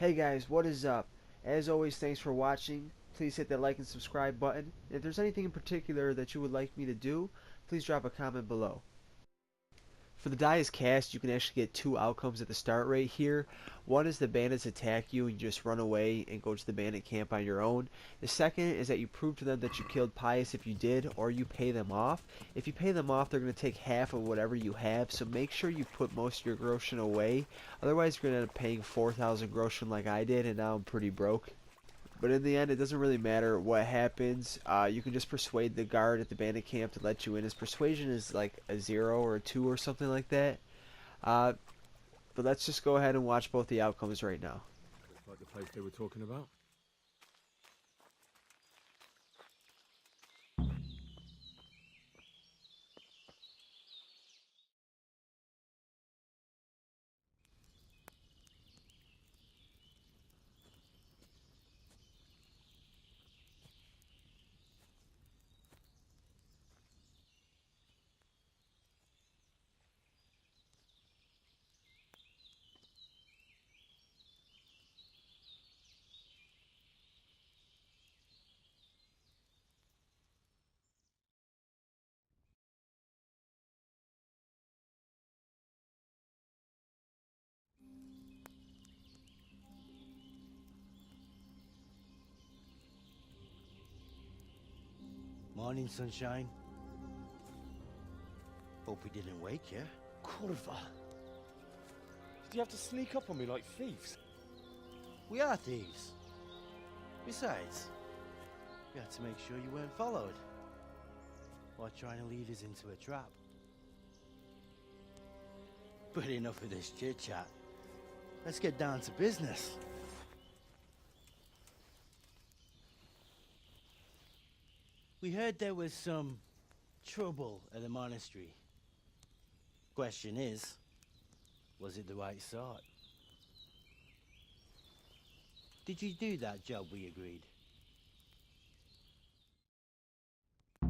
Hey guys, what is up? As always, thanks for watching. Please hit that like and subscribe button. If there's anything in particular that you would like me to do, please drop a comment below. For the die is cast, you can actually get two outcomes at the start right here. One is the bandits attack you and you just run away and go to the bandit camp on your own. The second is that you prove to them that you killed Pius if you did, or you pay them off. If you pay them off, they're going to take half of whatever you have, so make sure you put most of your groschen away. Otherwise, you're going to end up paying 4,000 groschen like I did, and now I'm pretty broke. But in the end, it doesn't really matter what happens. You can just persuade the guard at the bandit camp to let you in. His persuasion is like a 0 or a 2 or something like that. But let's just go ahead and watch both the outcomes right now. Looks like the place they were talking about. Morning, sunshine. Hope we didn't wake you. Corva! Did you have to sneak up on me like thieves? We are thieves. Besides, we had to make sure you weren't followed, or trying to lead us into a trap. But enough of this chit-chat. Let's get down to business. We heard there was some trouble at the monastery. Question is, was it the right sort? Did you do that job we agreed? Do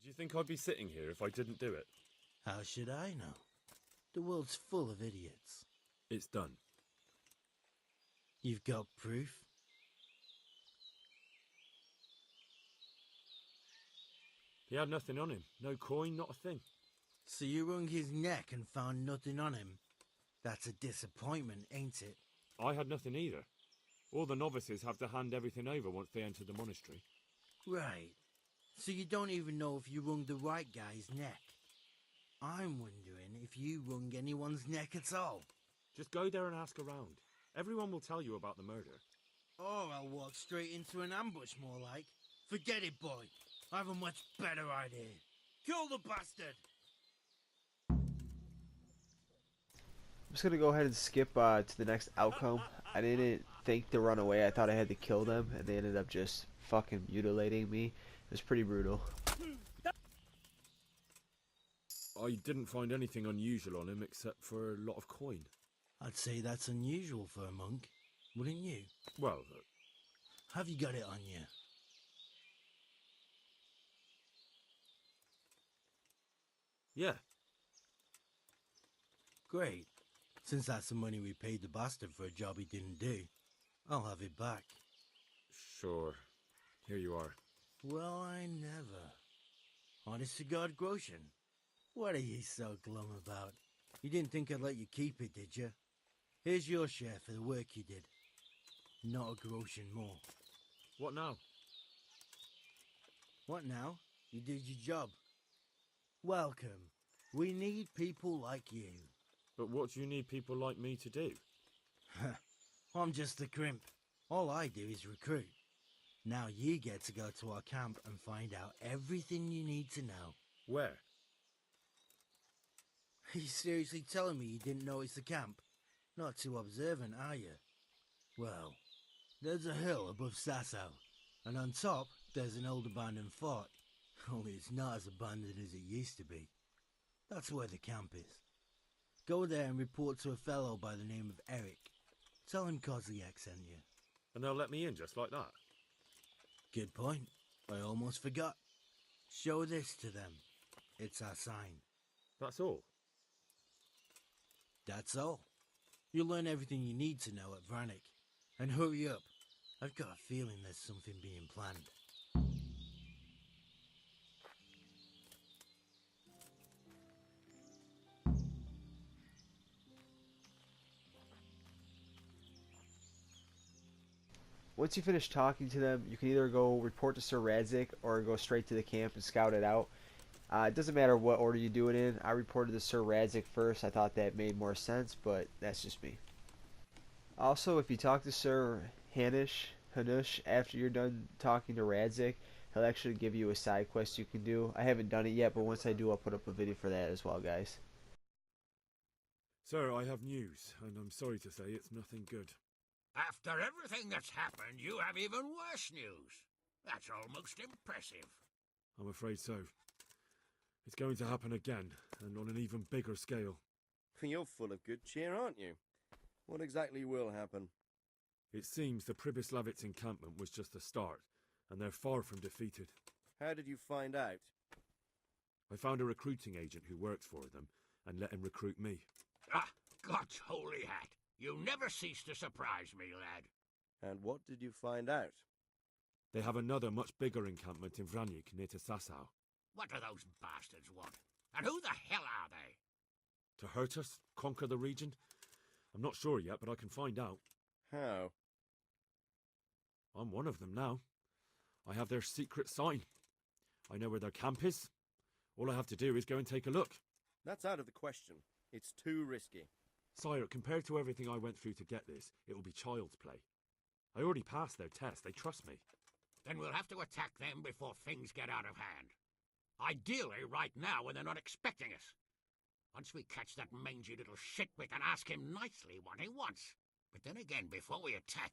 you think I'd be sitting here if I didn't do it? How should I know? The world's full of idiots. It's done. You've got proof? He had nothing on him. No coin, not a thing. So you wrung his neck and found nothing on him? That's a disappointment, ain't it? I had nothing either. All the novices have to hand everything over once they enter the monastery. Right. So you don't even know if you wrung the right guy's neck. I'm wondering if you wrung anyone's neck at all. Just go there and ask around. Everyone will tell you about the murder. Or I'll walk straight into an ambush, more like. Forget it, boy. I have a much better idea. Kill the bastard! I'm just going to go ahead and skip to the next outcome. I didn't think to run away. I thought I had to kill them, and they ended up just fucking mutilating me. It was pretty brutal. I didn't find anything unusual on him except for a lot of coin. I'd say that's unusual for a monk, wouldn't you? Well, Have you got it on you? yeah. Great. Since that's the money we paid the bastard for a job he didn't do, I'll have it back. Sure. Here you are. Well, I never. Honest to God, Groschen. What are you so glum about? You didn't think I'd let you keep it, did you? Here's your share for the work you did. Not a groschen more. What now? What now? You did your job. Welcome. We need people like you. But what do you need people like me to do? I'm just a crimp. All I do is recruit. Now you get to go to our camp and find out everything you need to know. Where? Are you seriously telling me you didn't know it's the camp? Not too observant, are you? Well, there's a hill above Sasso, and on top there's an old abandoned fort. Only it's not as abandoned as it used to be. That's where the camp is. Go there and report to a fellow by the name of Eric. Tell him Kozliak sent you. And they'll let me in just like that? Good point. I almost forgot. Show this to them. It's our sign. That's all? That's all. You'll learn everything you need to know at Brannick. And hurry up. I've got a feeling there's something being planned. Once you finish talking to them, you can either go report to Sir Radzik or go straight to the camp and scout it out. It doesn't matter what order you do it in. I reported to Sir Radzik first. I thought that made more sense, but that's just me. Also, if you talk to Sir Hanush, after you're done talking to Radzik, he'll actually give you a side quest you can do. I haven't done it yet, but once I do, I'll put up a video for that as well, guys. Sir, I have news, and I'm sorry to say it's nothing good. After everything that's happened, you have even worse news. That's almost impressive. I'm afraid so. It's going to happen again, and on an even bigger scale. You're full of good cheer, aren't you? What exactly will happen? It seems the Pribyslavitz encampment was just the start, and they're far from defeated. How did you find out? I found a recruiting agent who works for them, and let him recruit me. Ah, God's holy hat. You never cease to surprise me, lad. And what did you find out? They have another much bigger encampment in Vranyk near to Sasau. What do those bastards want? And who the hell are they? To hurt us? Conquer the region? I'm not sure yet, but I can find out. How? I'm one of them now. I have their secret sign. I know where their camp is. All I have to do is go and take a look. That's out of the question. It's too risky. Sire, compared to everything I went through to get this, it will be child's play. I already passed their test. They trust me. Then we'll have to attack them before things get out of hand. Ideally, right now, when they're not expecting us. Once we catch that mangy little shit, we can ask him nicely what he wants. But then again, before we attack,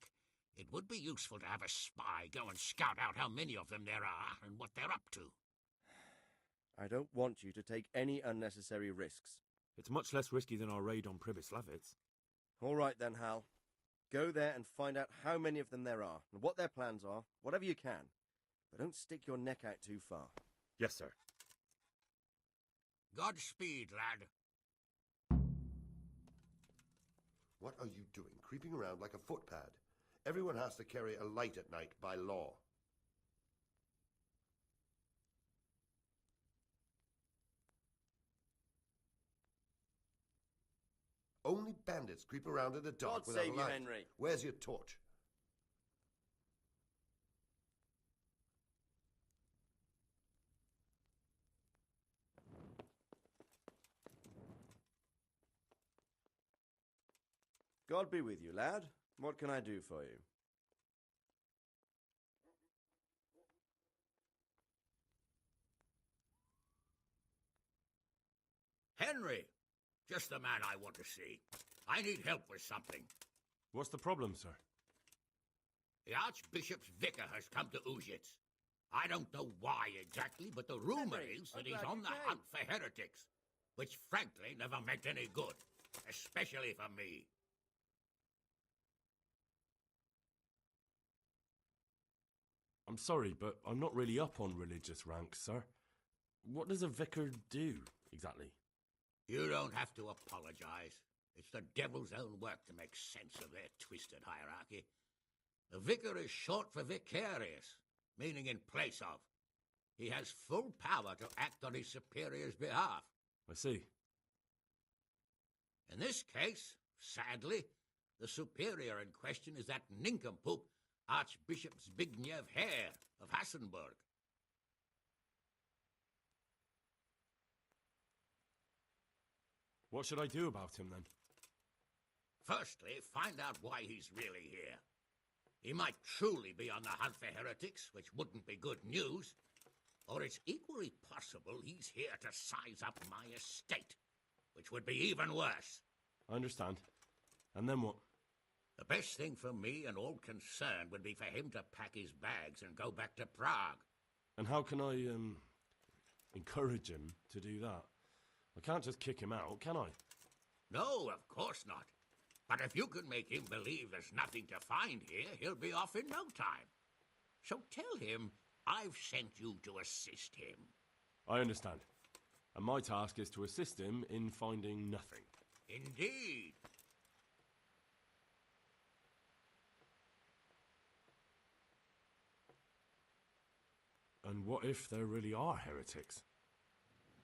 it would be useful to have a spy go and scout out how many of them there are and what they're up to. I don't want you to take any unnecessary risks. It's much less risky than our raid on Pribyslavitz. All right then, Hal. Go there and find out how many of them there are, and what their plans are, whatever you can. But don't stick your neck out too far. Yes, sir. Godspeed, lad. What are you doing, creeping around like a footpad? Everyone has to carry a light at night by law. Only bandits creep around in the dark God without save a you, light. Henry. Where's your torch? God be with you, lad. What can I do for you? Henry! Just the man I want to see. I need help with something. What's the problem, sir? The Archbishop's vicar has come to Uzhitz. I don't know why exactly, but the rumor Henry, is I'm that he's glad on you the came. hunt for heretics, which frankly never meant any good, especially for me. I'm sorry, but I'm not really up on religious ranks, sir. What does a vicar do, exactly? You don't have to apologize. It's the devil's own work to make sense of their twisted hierarchy. The vicar is short for vicarious, meaning in place of. He has full power to act on his superior's behalf. I see. In this case, sadly, the superior in question is that nincompoop, Archbishop Zbigniew Hare of Hassenburg. What should I do about him, then? Firstly, find out why he's really here. He might truly be on the hunt for heretics, which wouldn't be good news. Or it's equally possible he's here to size up my estate, which would be even worse. I understand. And then what? The best thing for me and all concerned would be for him to pack his bags and go back to Prague. And how can I, encourage him to do that? I can't just kick him out, can I? No, of course not. But if you can make him believe there's nothing to find here, he'll be off in no time. So tell him I've sent you to assist him. I understand. And my task is to assist him in finding nothing. Indeed. And what if there really are heretics?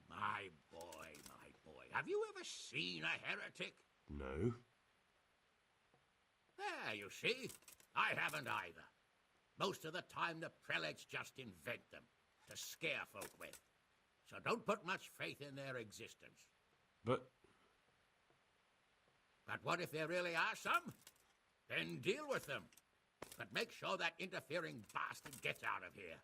My boy, my boy. Have you ever seen a heretic? No. There, you see. I haven't either. Most of the time the prelates just invent them to scare folk with. So don't put much faith in their existence. But But what if there really are some? Then deal with them. But make sure that interfering bastard gets out of here.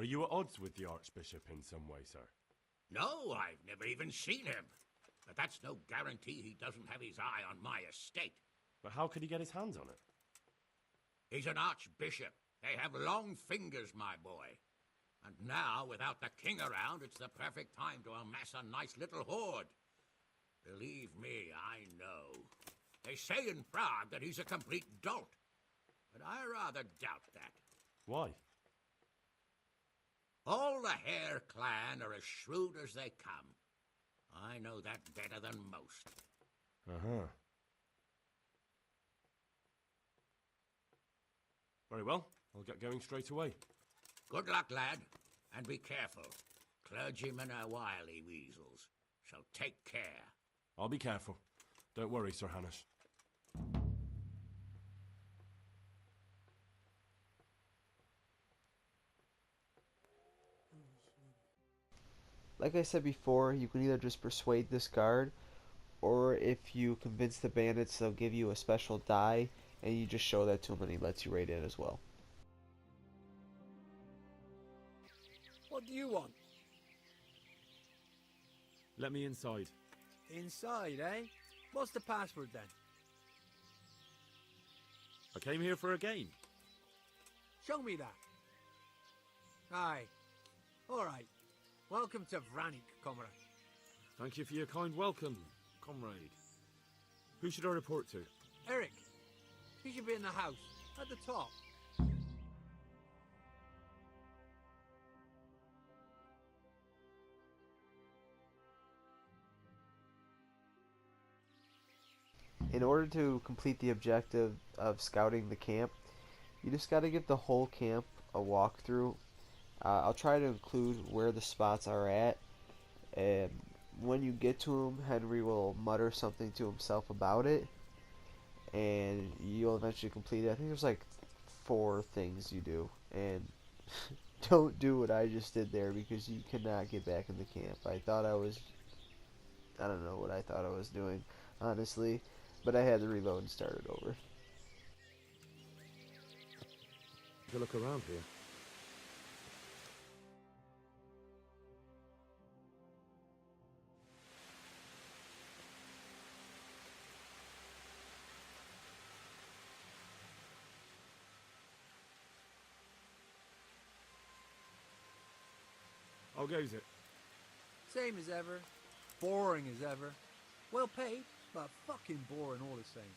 are you at odds with the Archbishop in some way, sir? No, I've never even seen him. But that's no guarantee he doesn't have his eye on my estate. But how could he get his hands on it? He's an archbishop. They have long fingers, my boy. And now, without the king around, it's the perfect time to amass a nice little hoard. Believe me, I know. They say in Prague that he's a complete dolt. But I rather doubt that. Why? All the Hare clan are as shrewd as they come. I know that better than most. Uh-huh. Very well. I'll get going straight away. Good luck, lad. And be careful. Clergymen are wily weasels. So take care. I'll be careful. Don't worry, Sir Hanish. Like I said before, you can either just persuade this guard, or if you convince the bandits, they'll give you a special die, and you just show that to him and he lets you raid in as well. What do you want? Let me inside. Inside, eh? What's the password then? I came here for a game. Show me that. Aye. Alright. Welcome to Vranik, comrade. Thank you for your kind welcome, comrade. Who should I report to? Eric. He should be in the house, at the top. In order to complete the objective of scouting the camp, you just got to give the whole camp a walkthrough. I'll try to include where the spots are at, and when you get to them, Henry will mutter something to himself about it, and you'll eventually complete it. I think there's like 4 things you do, and don't do what I just did there because you cannot get back in the camp. I don't know what I thought I was doing, honestly, but I had to reload and start it over. Take a look around here. How goes it? Same as ever. Boring as ever. Well paid, but fucking boring all the same.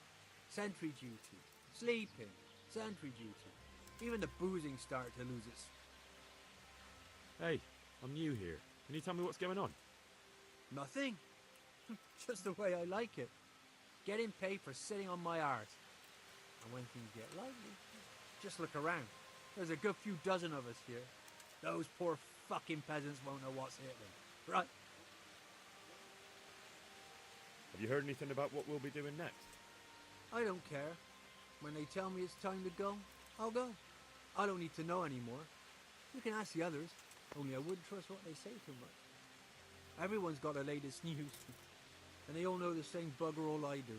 Sentry duty. Sleeping. Sentry duty. Even the boozing started to lose its... Hey, I'm new here. Can you tell me what's going on? Nothing. Just the way I like it. Getting paid for sitting on my arse. And when things get lively, just look around. There's a good few dozen of us here. Those poor fucking peasants won't know what's hit them. Right? Have you heard anything about what we'll be doing next? I don't care. When they tell me it's time to go, I'll go. I don't need to know anymore. You can ask the others, only I wouldn't trust what they say too much. Everyone's got the latest news, and they all know the same bugger all I do.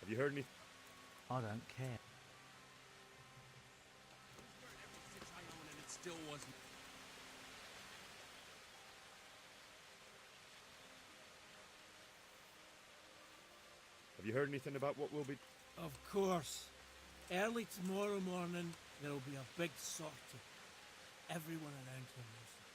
Have you heard anything? I don't care. Have you heard anything about what we'll be... Of course. Early tomorrow morning, there'll be a big sortie. everyone around here knows that.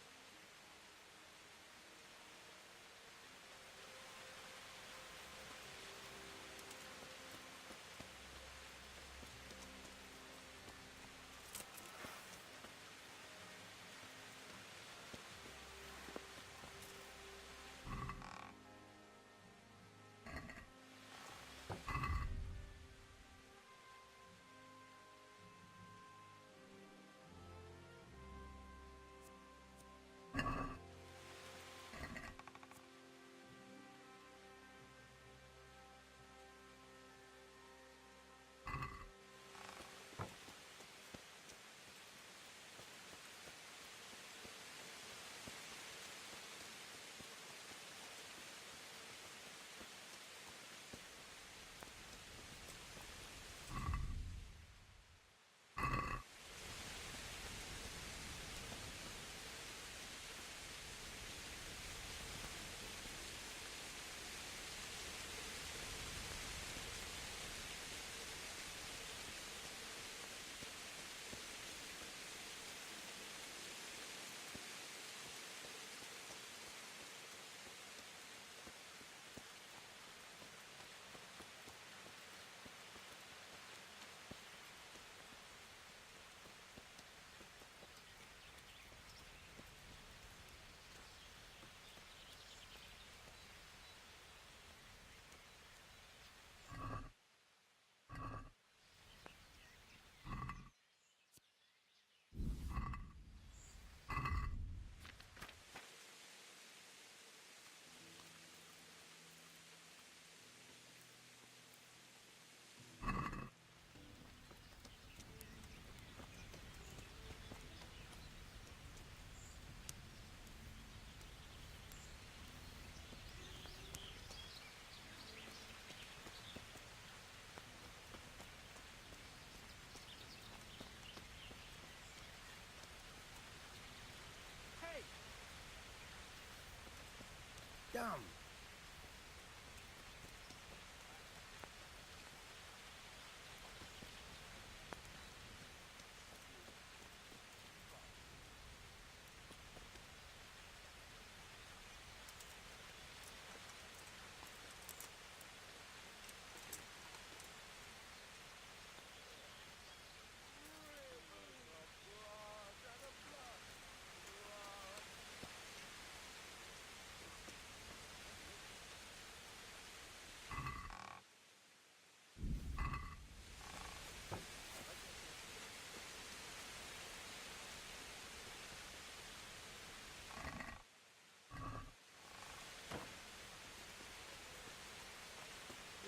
Damn!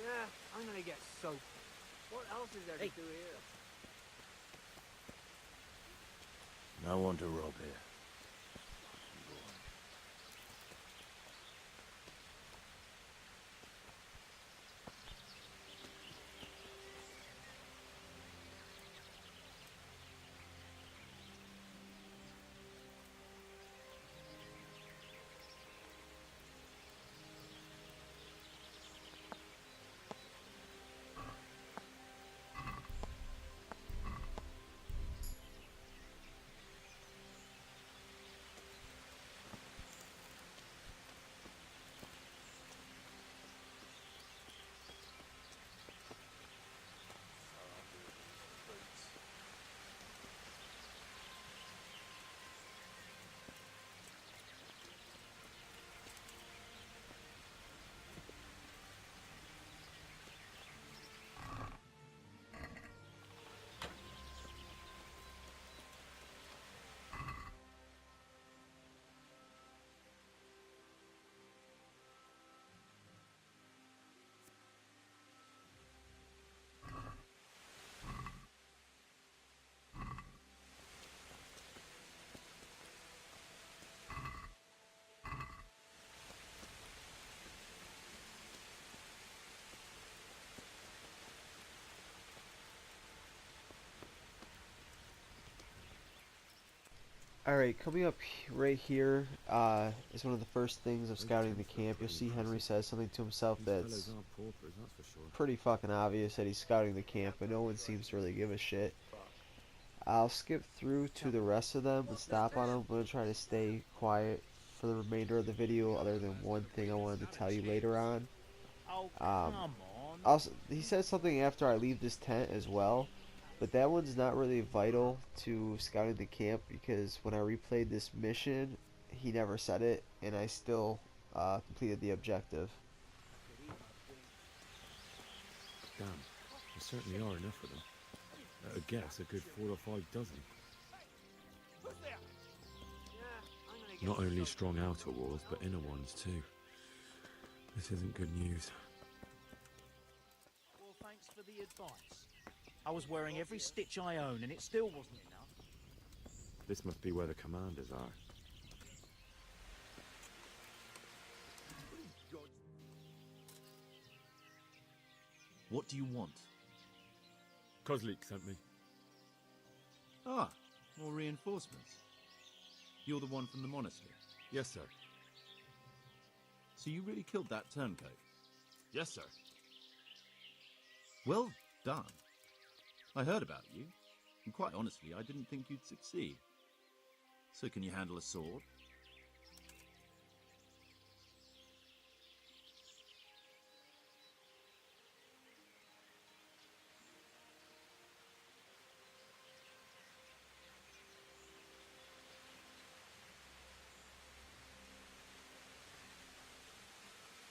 Yeah, I'm gonna get soaked. What else is there to do here? No one to rob here. Alright, coming up right here is one of the first things of scouting the camp. You'll see Henry says something to himself that's pretty fucking obvious that he's scouting the camp, but no one seems to really give a shit. I'll skip through to the rest of them and stop on them. I'm going to try to stay quiet for the remainder of the video, other than one thing I wanted to tell you later on. Oh, Um, come on. also, he said something after I leave this tent as well, but that one's not really vital to scouting the camp, because when I replayed this mission, he never said it, and I still completed the objective. Damn, there certainly are enough of them. At a guess, a good 4 or 5 dozen. Not only strong outer walls, but inner ones too. This isn't good news. Well, thanks for the advice. I was wearing every stitch I own, and it still wasn't enough. This must be where the commanders are. What do you want? Kozlik sent me. Ah, more reinforcements. You're the one from the monastery? Yes, sir. So you really killed that turncoat? Yes, sir. Well done. I heard about you, and quite honestly, I didn't think you'd succeed. So can you handle a sword?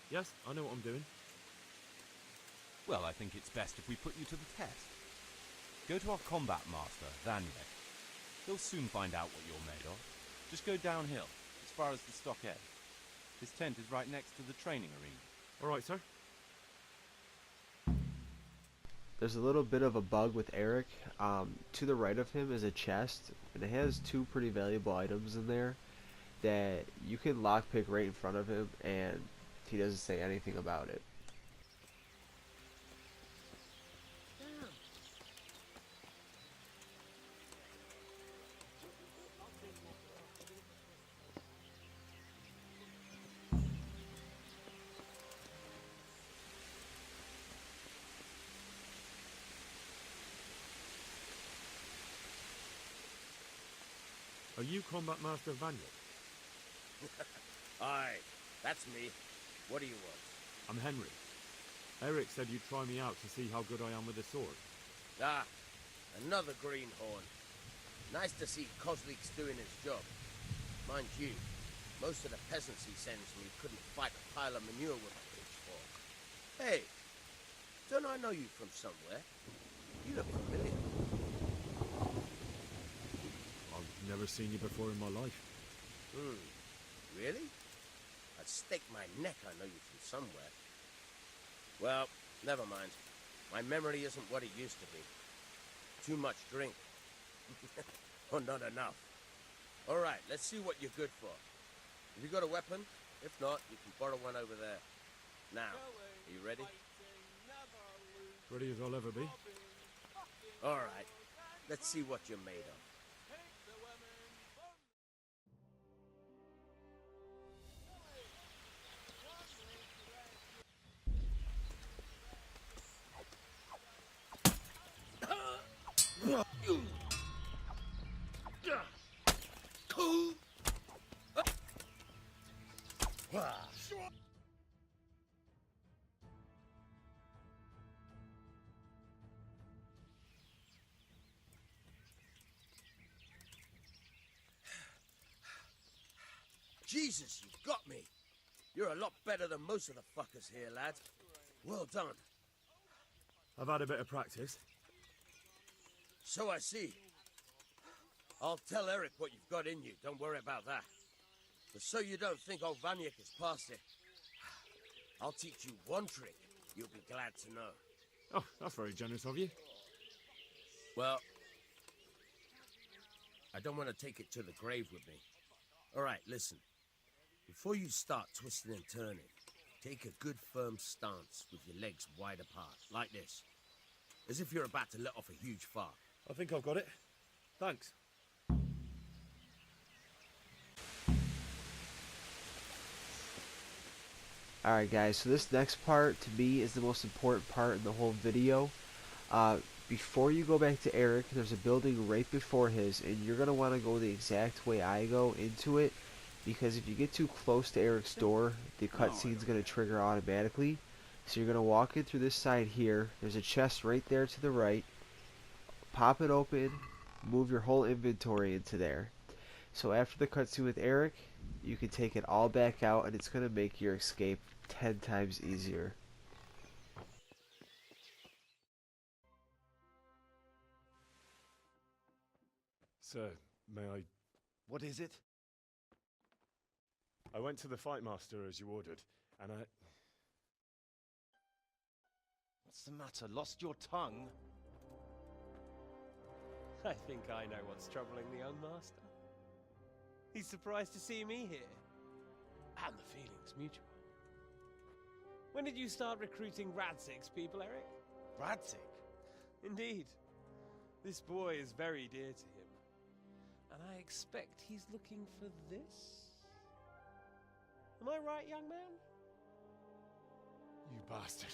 Yes, I know what I'm doing. Well, I think it's best if we put you to the test. Go to our combat master, Vanya. He'll soon find out what you're made of. Just go downhill, as far as the stockade. His tent is right next to the training arena. All right, sir. There's a little bit of a bug with Eric. To the right of him is a chest, and it has 2 pretty valuable items in there that you can lockpick right in front of him, and he doesn't say anything about it. Are you Combat Master Vanya? Aye, that's me. What do you want? I'm Henry. Eric said you'd try me out to see how good I am with the sword. Ah, another greenhorn. Nice to see Kozlik's doing his job. Mind you, most of the peasants he sends me couldn't fight a pile of manure with a pitchfork. Hey, don't I know you from somewhere? You look familiar. I've never seen you before in my life. Really? I'd stake my neck I know you from somewhere. Well, never mind. My memory isn't what it used to be. Too much drink. Or not enough. Alright, let's see what you're good for. Have you got a weapon? If not, you can borrow one over there. Now, are you ready? Ready as I'll ever be. Alright, let's see what you're made of. Jesus, you got me. You're a lot better than most of the fuckers here, lad. Well done. I've had a bit of practice. So I see. I'll tell Eric what you've got in you. Don't worry about that. But so you don't think old Vanyek is past it, I'll teach you one trick you'll be glad to know. Oh, that's very generous of you. Well, I don't want to take it to the grave with me. All right, listen. Before you start twisting and turning, take a good firm stance with your legs wide apart, like this. As if you're about to let off a huge fart. I think I've got it. Thanks. Alright guys, so this next part to me is the most important part in the whole video. Before you go back to Eric, there's a building right before his, and you're going to want to go the exact way I go into it, because if you get too close to Eric's door, the cutscene's going to trigger automatically. So you're going to walk in through this side here. There's a chest right there to the right. Pop it open, move your whole inventory into there. So after the cutscene with Eric, you can take it all back out, and it's going to make your escape 10 times easier. Sir, may I... What is it? I went to the fight master as you ordered, and I... What's the matter? Lost your tongue? I think I know what's troubling the young master. He's surprised to see me here. And the feeling's mutual. When did you start recruiting Radzig's people, Eric? Radzig? Indeed. This boy is very dear to him. And I expect he's looking for this? Am I right, young man? You bastard.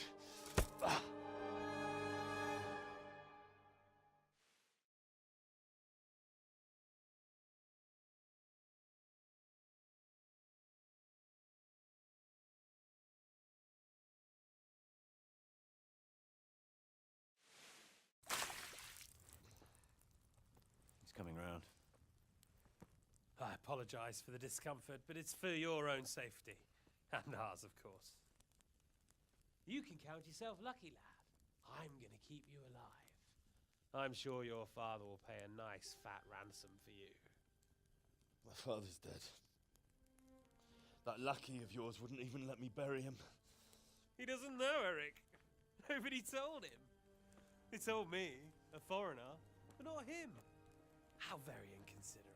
He's coming round. I apologize for the discomfort, but it's for your own safety. And ours, of course. You can count yourself lucky, lad. I'm gonna keep you alive. I'm sure your father will pay a nice fat ransom for you. My father's dead. That lackey of yours wouldn't even let me bury him. He doesn't know, Eric. Nobody told him. They told me, a foreigner, but not him. How very inconsiderate.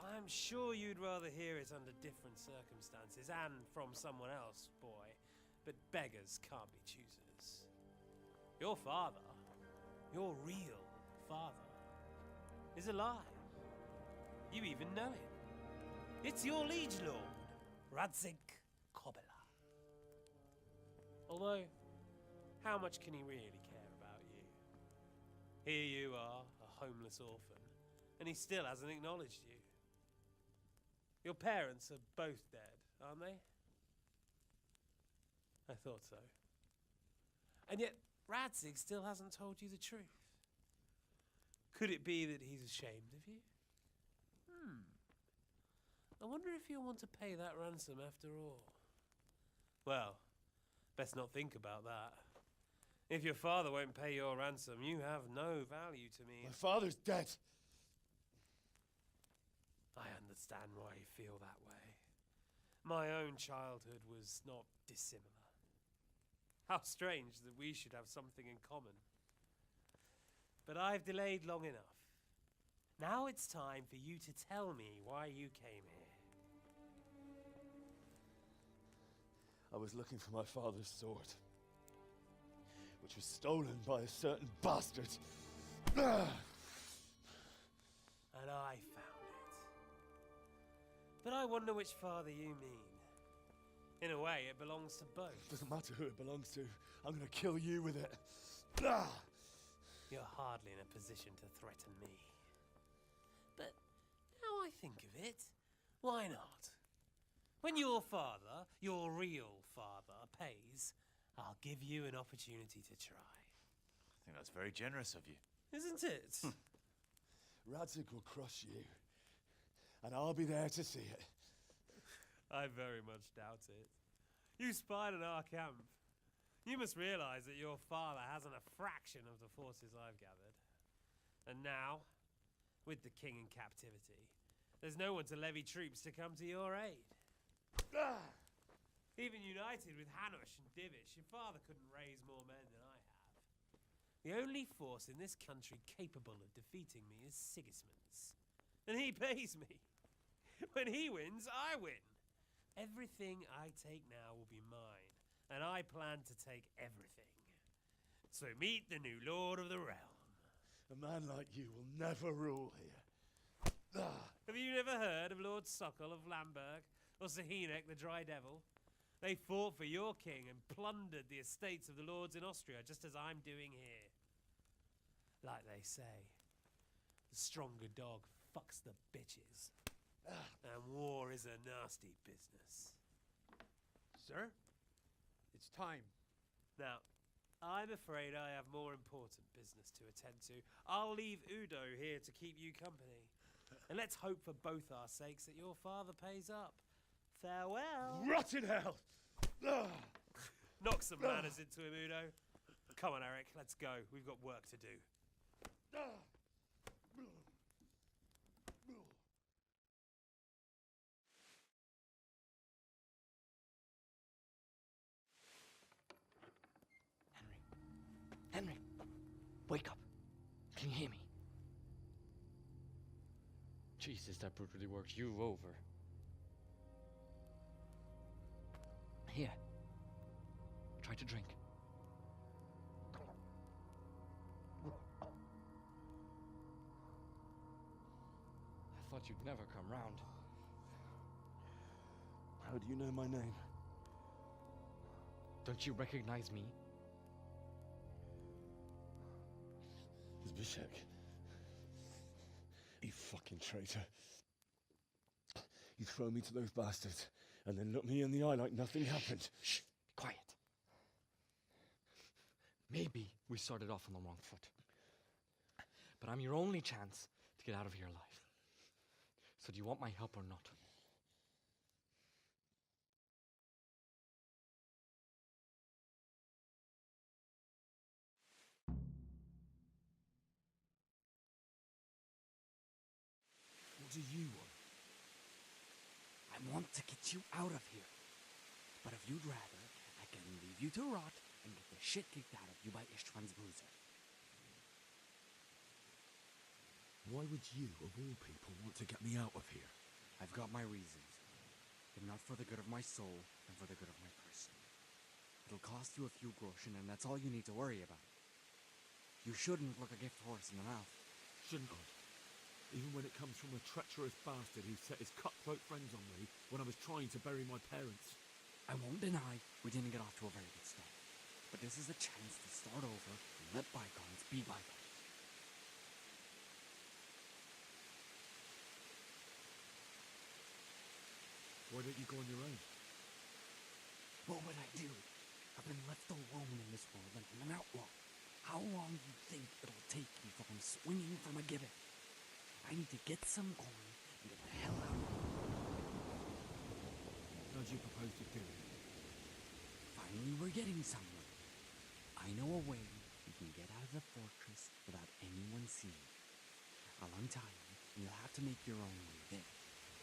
I'm sure you'd rather hear it under different circumstances and from someone else, boy. But beggars can't be choosers. Your father, your real father, is alive. You even know him. It's your liege lord, Radzig Kobyla. Although, how much can he really care about you? Here you are, a homeless orphan, and he still hasn't acknowledged you. Your parents are both dead, aren't they? I thought so. And yet, Radzig still hasn't told you the truth. Could it be that he's ashamed of you? I wonder if you'll want to pay that ransom after all. Well, best not think about that. If your father won't pay your ransom, you have no value to me. My father's dead. I understand why you feel that way. My own childhood was not dissimilar. How strange that we should have something in common. But I've delayed long enough. Now it's time for you to tell me why you came here. I was looking for my father's sword, which was stolen by a certain bastard. And I found it. But I wonder which father you mean. In a way, it belongs to both. Doesn't matter who it belongs to. I'm gonna kill you with it. You're hardly in a position to threaten me. But now I think of it, why not? When your father, your real father, pays, I'll give you an opportunity to try. I think that's very generous of you. Isn't it? Radzig will crush you, and I'll be there to see it. I very much doubt it. You spied on our camp. You must realize that your father hasn't a fraction of the forces I've gathered. And now, with the king in captivity, there's no one to levy troops to come to your aid. Even united with Hanush and Divish, your father couldn't raise more men than I have. The only force in this country capable of defeating me is Sigismund's. And he pays me. When he wins, I win. Everything I take now will be mine, and I plan to take everything. So meet the new lord of the realm. A man like you will never rule here. Have you never heard of Lord Sokol of Lamberg, or Sahinek the Dry Devil? They fought for your king and plundered the estates of the lords in Austria, just as I'm doing here. Like they say, the stronger dog fucks the bitches. And war is a nasty business. Sir, it's time. Now, I'm afraid I have more important business to attend to. I'll leave Udo here to keep you company. And let's hope for both our sakes that your father pays up. Farewell. Rot in hell! Knock some manners into him, Udo. Come on, Eric, let's go. We've got work to do. Henry, wake up. Can you hear me? Jesus, that brutally worked you over. Here. Try to drink. I thought you'd never come round. How do you know my name? Don't you recognize me? Zbyszek. You fucking traitor. You throw me to those bastards and then look me in the eye like nothing happened. Shh, quiet. Maybe we started off on the wrong foot. But I'm your only chance to get out of here alive. So do you want my help or not? What do you want? I want to get you out of here. But if you'd rather, I can leave you to rot and get the shit kicked out of you by István's bruiser. Why would you, of all people, want to get me out of here? I've got my reasons. If not for the good of my soul, and for the good of my person. It'll cost you a few groschen, and that's all you need to worry about. You shouldn't look a gift horse in the mouth. Shouldn't I? Even when it comes from a treacherous bastard who set his cutthroat friends on me when I was trying to bury my parents. I won't deny we didn't get off to a very good start. But this is a chance to start over and let bygones be bygones. Why don't you go on your own? What would I do? I've been left alone in this world and I'm an outlaw. How long do you think it'll take before I'm swinging from a gibbet? I need to get some corn and get the hell out of here. How do you propose to do it? Finally, we're getting somewhere. I know a way we can get out of the fortress without anyone seeing. I'll untie you, and you'll have to make your own way there.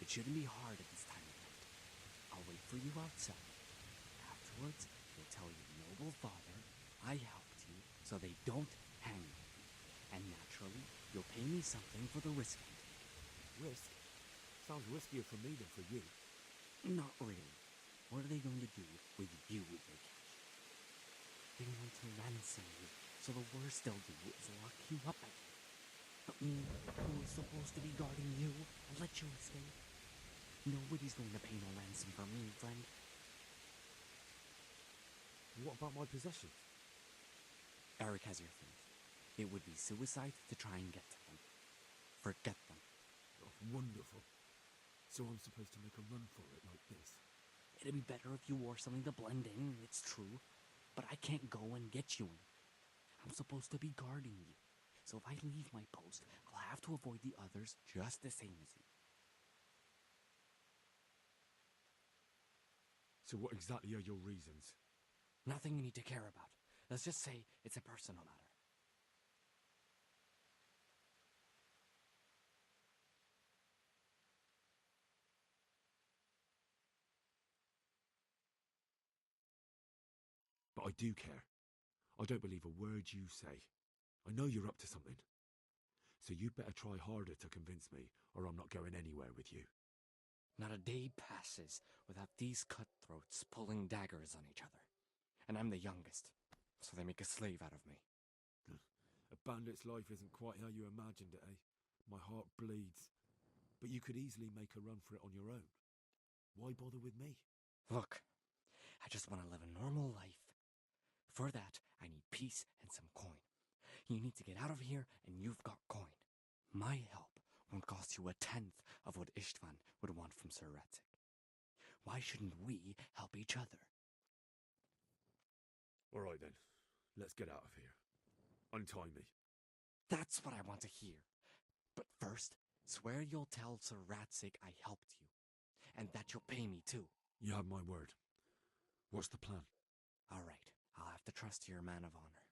It shouldn't be hard at this time of night. I'll wait for you outside. Afterwards, you'll tell your noble father I helped you so they don't hang you. And naturally, you'll pay me something for the risk I'm taking. Risk? Sounds riskier for me than for you. Not really. What are they going to do with you if they catch you? They want to ransom you, so the worst they'll do is lock you up again. But me, who was supposed to be guarding you, I'll let you escape. Nobody's going to pay no ransom for me, friend. What about my possessions? Eric has your things. It would be suicide to try and get to them. Forget them. Oh, wonderful. So I'm supposed to make a run for it like this? It'd be better if you wore something to blend in, it's true. But I can't go and get you in. I'm supposed to be guarding you. So if I leave my post, I'll have to avoid the others just the same as you. So what exactly are your reasons? Nothing you need to care about. Let's just say it's a personal matter. But I do care. I don't believe a word you say. I know you're up to something. So you'd better try harder to convince me, or I'm not going anywhere with you. Not a day passes without these cutthroats pulling daggers on each other. And I'm the youngest, so they make a slave out of me. A bandit's life isn't quite how you imagined it, eh? My heart bleeds. But you could easily make a run for it on your own. Why bother with me? Look, I just want to live a normal life. For that, I need peace and some coin. You need to get out of here, and you've got coin. My help won't cost you a tenth of what Istvan would want from Sir Ratzik. Why shouldn't we help each other? All right then, let's get out of here. Untie me. That's what I want to hear. But first, swear you'll tell Sir Ratzik I helped you, and that you'll pay me too. You have my word. What's the plan? All right, I'll have to trust your man of honor.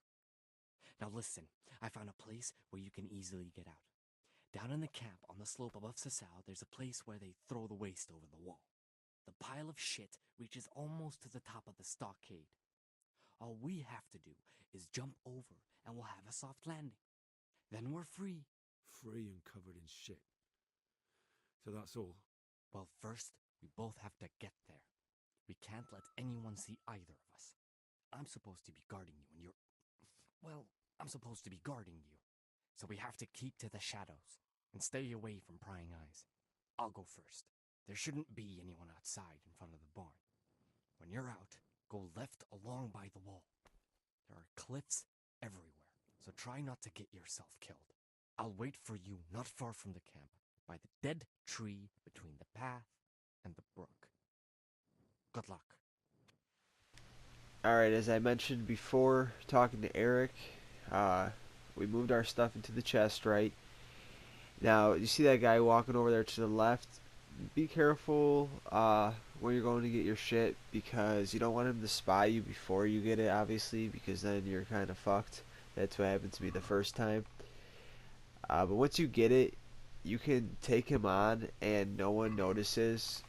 Now listen, I found a place where you can easily get out. Down in the camp on the slope above Sasau, there's a place where they throw the waste over the wall. The pile of shit reaches almost to the top of the stockade. All we have to do is jump over and we'll have a soft landing. Then we're free. Free and covered in shit. So that's all? Well, first, we both have to get there. We can't let anyone see either of us. I'm supposed to be guarding you and you're... Well, I'm supposed to be guarding you. So we have to keep to the shadows and stay away from prying eyes. I'll go first. There shouldn't be anyone outside in front of the barn. When you're out, go left along by the wall. There are cliffs everywhere, so try not to get yourself killed. I'll wait for you not far from the camp, by the dead tree between the path and the brook. Good luck. Alright, as I mentioned before, talking to Eric, we moved our stuff into the chest, right? Now, you see that guy walking over there to the left? Be careful when you're going to get your shit, because you don't want him to spy you before you get it, obviously, because then you're kind of fucked. That's what happened to me the first time. But once you get it, you can take him on and no one notices,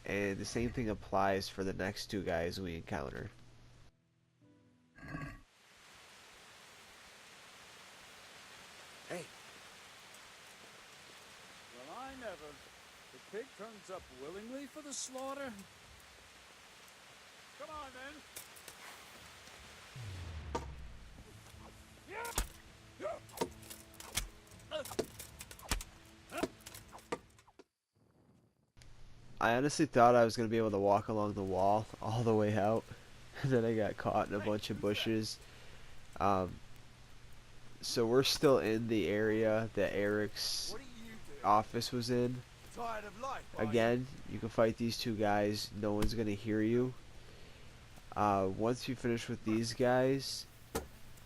and the same thing applies for the next two guys we encounter. Hey. Well, I never. The pig turns up willingly for the slaughter. Come on, then. I honestly thought I was going to be able to walk along the wall all the way out, and then I got caught in a bunch of bushes. So we're still in the area that Eric's office was in. Again, you can fight these two guys, no one's going to hear you. Once you finish with these guys,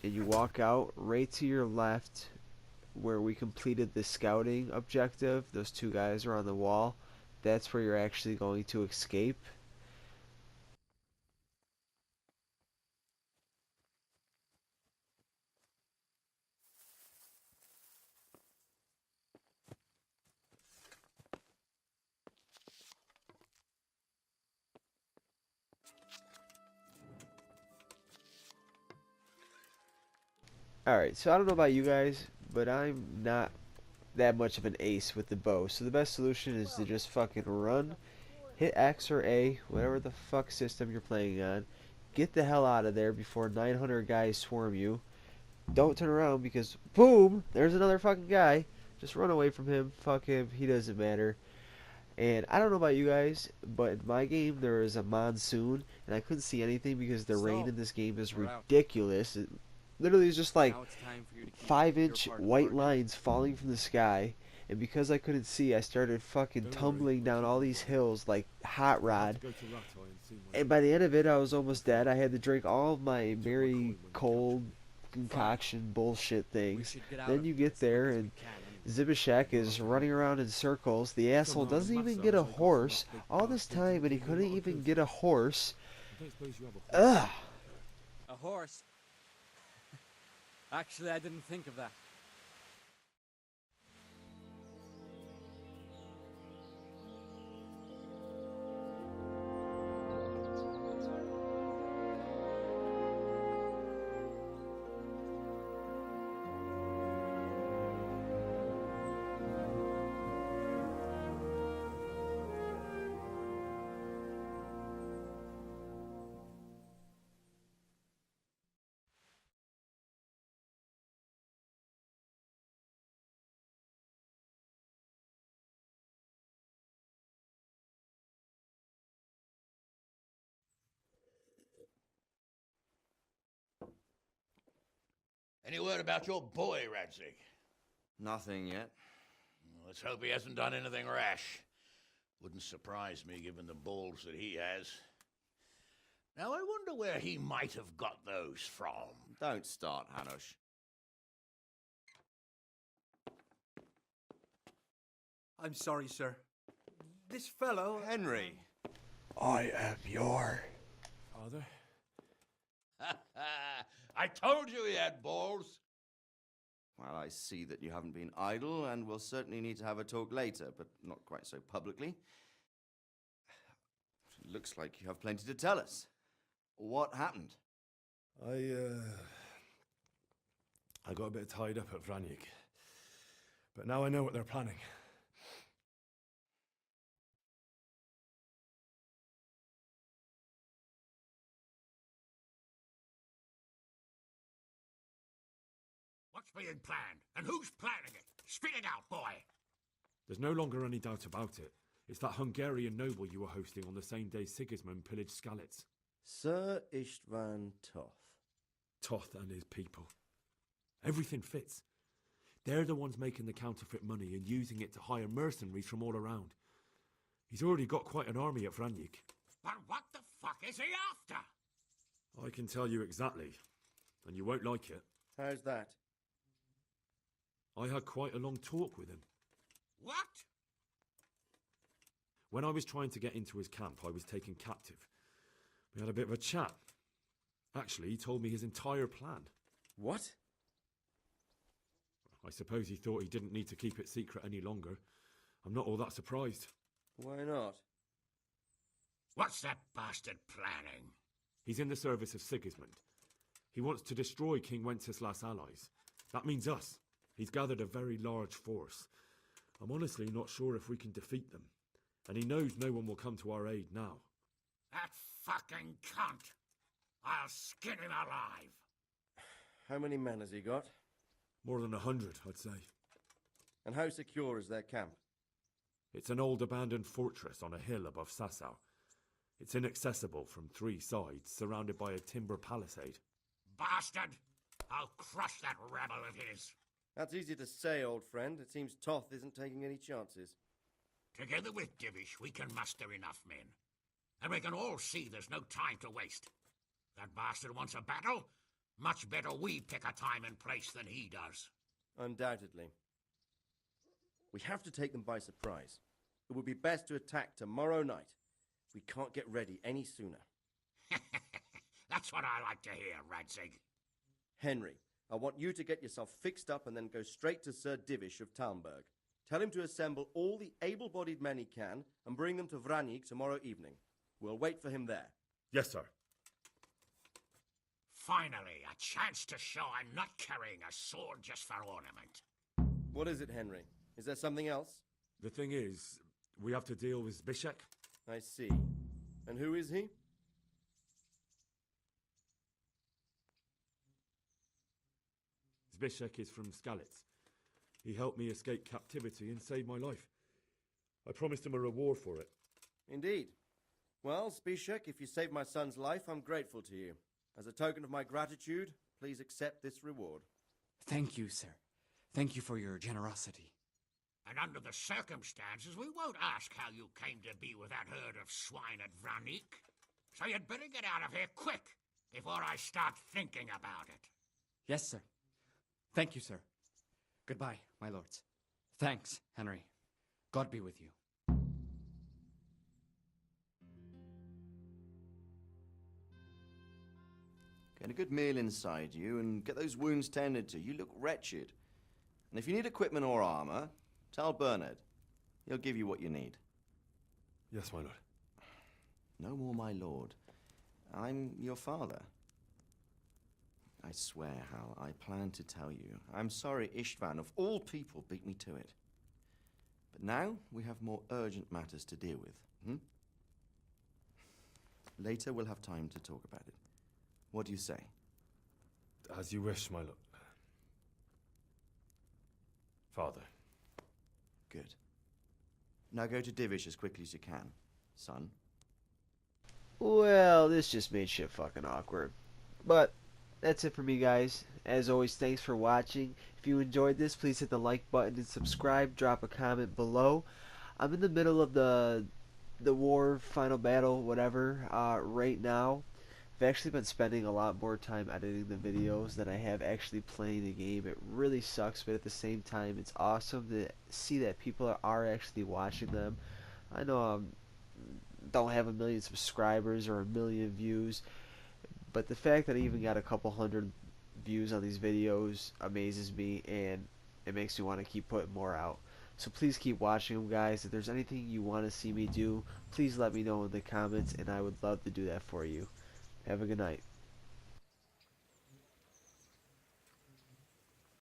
and you walk out, right to your left, where we completed the scouting objective, those two guys are on the wall. That's where you're actually going to escape. Alright, so I don't know about you guys, but I'm not that much of an ace with the bow. So the best solution is to just fucking run, hit X or A, whatever the fuck system you're playing on. Get the hell out of there before 900 guys swarm you. Don't turn around because, boom, there's another fucking guy. Just run away from him. Fuck him. He doesn't matter. And I don't know about you guys, but in my game there is a monsoon, and I couldn't see anything because the rain in this game is ridiculous. It literally is just like 5-inch white lines falling from the sky, and because I couldn't see, I started fucking tumbling down all these hills like hot rod. And by the end of it, I was almost dead. I had to drink all of my very cold concoction bullshit things. Then you get there, and Zibishek is running around in circles. The asshole doesn't even get a horse. All this time, and he couldn't even get a horse. Ugh. A horse? Actually, I didn't think of that. Any word about your boy, Radzig? Nothing yet. Let's hope he hasn't done anything rash. Wouldn't surprise me given the balls that he has. Now I wonder where he might have got those from. Don't start, Hanush. I'm sorry, sir. This fellow... Henry! I am your... Father? I told you he had balls. Well, I see that you haven't been idle, and we'll certainly need to have a talk later, but not quite so publicly. Looks like you have plenty to tell us. What happened? I got a bit tied up at Vranyik. But now I know what they're planning. What's being planned? And who's planning it? Spit it out, boy! There's no longer any doubt about it. It's that Hungarian noble you were hosting on the same day Sigismund pillaged Skalitz. Sir Istvan Toth. Toth and his people. Everything fits. They're the ones making the counterfeit money and using it to hire mercenaries from all around. He's already got quite an army at Vranyik. But what the fuck is he after? I can tell you exactly, and you won't like it. How's that? I had quite a long talk with him. What? When I was trying to get into his camp, I was taken captive. We had a bit of a chat. Actually, he told me his entire plan. What? I suppose he thought he didn't need to keep it secret any longer. I'm not all that surprised. Why not? What's that bastard planning? He's in the service of Sigismund. He wants to destroy King Wenceslas' allies. That means us. He's gathered a very large force. I'm honestly not sure if we can defeat them. And he knows no one will come to our aid now. That fucking cunt! I'll skin him alive! How many men has he got? More than 100, I'd say. And how secure is their camp? It's an old abandoned fortress on a hill above Sasau. It's inaccessible from 3 sides, surrounded by a timber palisade. Bastard! I'll crush that rebel of his! That's easy to say, old friend. It seems Toth isn't taking any chances. Together with Divish, we can muster enough men. And we can all see there's no time to waste. That bastard wants a battle? Much better we pick a time and place than he does. Undoubtedly. We have to take them by surprise. It would be best to attack tomorrow night. We can't get ready any sooner. That's what I like to hear, Radzig. Henry, I want you to get yourself fixed up and then go straight to Sir Divish of Talmberg. Tell him to assemble all the able-bodied men he can and bring them to Vranyik tomorrow evening. We'll wait for him there. Yes, sir. Finally, a chance to show I'm not carrying a sword just for ornament. What is it, Henry? Is there something else? The thing is, we have to deal with Zbyszek. I see. And who is he? Zbyszek is from Skalitz. He helped me escape captivity and saved my life. I promised him a reward for it. Indeed. Well, Zbyszek, if you saved my son's life, I'm grateful to you. As a token of my gratitude, please accept this reward. Thank you, sir. Thank you for your generosity. And under the circumstances, we won't ask how you came to be with that herd of swine at Vranyik. So you'd better get out of here quick, before I start thinking about it. Yes, sir. Thank you, sir. Goodbye, my lords. Thanks, Henry. God be with you. Get a good meal inside you and get those wounds tended to. You look wretched. And if you need equipment or armor, tell Bernard. He'll give you what you need. Yes, my lord. No more, my lord. I'm your father. I swear, Hal, I plan to tell you. I'm sorry Istvan, of all people, beat me to it. But now we have more urgent matters to deal with. Later we'll have time to talk about it. What do you say? As you wish, my lord. Father. Good. Now go to Divish as quickly as you can, son. Well, this just made shit fucking awkward. But that's it for me, guys. As always, thanks for watching. If you enjoyed this, please hit the like button and subscribe. Drop a comment below. I'm in the middle of the war, final battle, whatever, right now. I've actually been spending a lot more time editing the videos than I have actually playing the game. It really sucks, but at the same time, it's awesome to see that people are actually watching them. I know I don't have a million subscribers or a million views, but the fact that I even got a couple hundred views on these videos amazes me, and it makes me want to keep putting more out. So please keep watching them, guys. If there's anything you want to see me do, please let me know in the comments, and I would love to do that for you. Have a good night.